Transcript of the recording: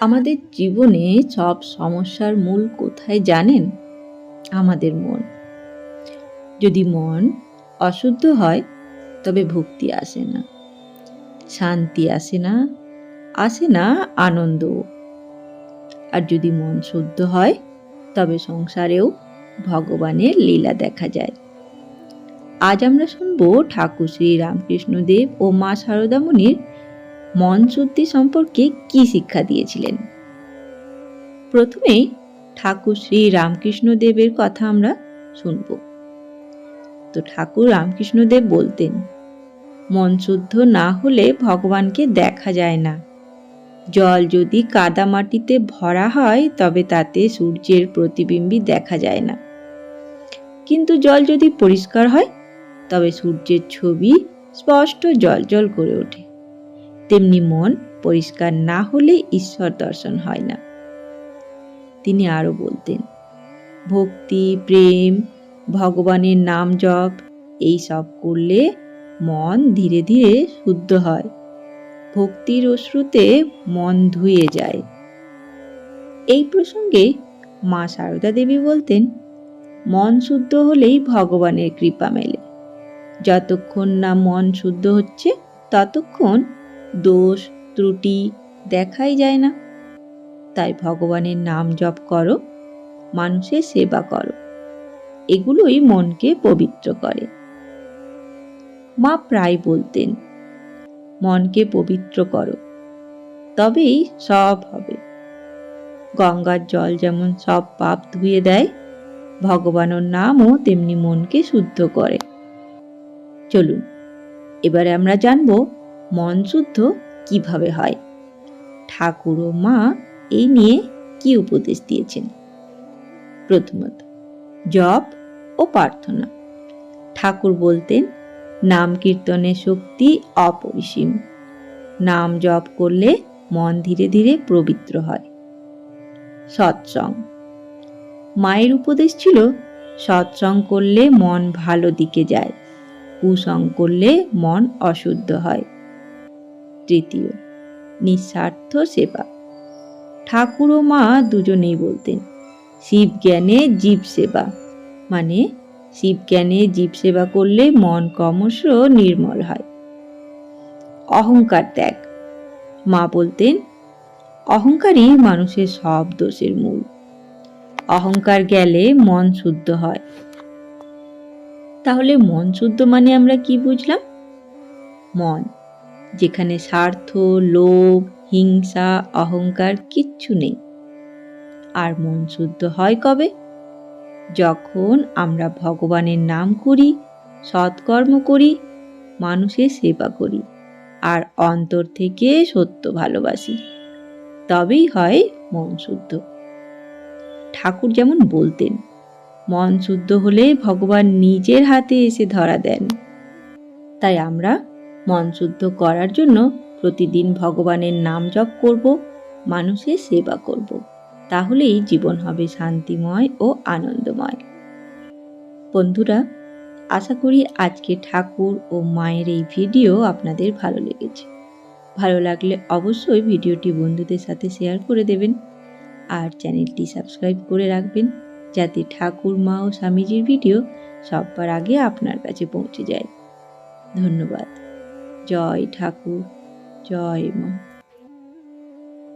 আমাদের জীবনে সব সমস্যার মূল কোথায় জানেন? আমাদের মন। যদি মন অশুদ্ধ হয় তবে ভক্তি আসে না, শান্তি আসে না আনন্দও। আর যদি মন শুদ্ধ হয় তবে সংসারেও ভগবানের লীলা দেখা যায়। আজ আমরা শুনব ঠাকুর শ্রী রামকৃষ্ণদেব ও মা সারদা মুনির মন শুদ্ধি সম্পর্কে কি শিক্ষা দিয়েছিলেন। প্রথমেই ঠাকুর শ্রী রামকৃষ্ণদেবের কথা আমরা শুনব। তো ঠাকুর রামকৃষ্ণদেব বলতেন, মন শুদ্ধ না হলে ভগবানকে দেখা যায় না। জল যদি কাদা মাটিতে ভরা হয় তবে তাতে সূর্যের প্রতিবিম্বই দেখা যায় না, কিন্তু জল যদি পরিষ্কার হয় তবে সূর্যের ছবি স্পষ্ট জ্বলজ্বল করে ওঠে। তেমনি মন পরিষ্কার না হলে ঈশ্বর দর্শন হয় না। তিনি আরো বলতেন, ভক্তি, প্রেম, ভগবানের নাম জপ এই সব করলে মন ধীরে ধীরে শুদ্ধ হয়। ভক্তির অশ্রুতে মন ধুয়ে যায়। এই প্রসঙ্গে মা সারদা দেবী বলতেন, মন শুদ্ধ হলেই ভগবানের কৃপা মেলে। যতক্ষণ না মন শুদ্ধ হচ্ছে ততক্ষণ দোষ ত্রুটি দেখাই যায় না। তাই ভগবানের নাম জপ করো, মানুষের সেবা করো, এগুলোই মনকে পবিত্র করে। মা প্রায় বলতেন, মনকে পবিত্র করো, তবেই সব হবে। গঙ্গার জল যেমন সব পাপ ধুয়ে দেয়, ভগবানের নামও তেমনি মনকে শুদ্ধ করে। চলুন এবারে আমরা জানব মন শুদ্ধ কিভাবে হয়। ঠাকুর ও মা এই নিয়ে কি উপদেশ দিয়েছেন। প্রথমত, জপ ও প্রার্থনা। ঠাকুর বলতেন, নাম কীর্তনের শক্তি অপরিসীম। নাম জপ করলে মন ধীরে ধীরে পবিত্র হয়। সৎসঙ্গ। মায়ের উপদেশ ছিল, সৎসঙ্গ করলে মন ভালো দিকে যায়, কুসঙ্গ করলে মন অশুদ্ধ হয়। তৃতীয়, নিঃস্বার্থ সেবা। ঠাকুর ও মা দুজনেই বলতেন, শিব জ্ঞানে জীব সেবা, মানে শিব জ্ঞানে জীব সেবা করলে মন ক্রমশ নির্মল হয়। অহংকার ত্যাগ। মা বলতেন, অহংকারই মানুষের সব দোষের মূল। অহংকার গেলে মন শুদ্ধ হয়। তাহলে মন শুদ্ধ মানে আমরা কি বুঝলাম? মন যেখানে স্বার্থ, লোভ, হিংসা, অহংকার কিচ্ছু নেই। আর মন শুদ্ধ হয় কবে? যখন আমরা ভগবানের নাম করি, সৎকর্ম করি, মানুষের সেবা করি, আর অন্তর থেকে সত্য ভালোবাসি, তবেই হয় মন শুদ্ধ। ঠাকুর যেমন বলতেন, মন শুদ্ধ হলে ভগবান নিজের হাতে এসে ধরা দেন। তাই আমরা মন শুদ্ধ করার জন্য প্রতিদিন ভগবানের নাম জপ করব, মানুষের সেবা করব। তাহলেই জীবন হবে শান্তিময় ও আনন্দময়। বন্ধুরা, আশা করি আজকে ঠাকুর ও মায়ের এই ভিডিও আপনাদের ভালো লেগেছে। ভালো লাগলে অবশ্যই ভিডিওটি বন্ধুদের সাথে শেয়ার করে দেবেন আর চ্যানেলটি সাবস্ক্রাইব করে রাখবেন, যাতে ঠাকুর, মা ও স্বামীজির ভিডিও সবার আগে আপনার কাছে পৌঁছে যায়। ধন্যবাদ। জয় ঠাকুর, জয় মা।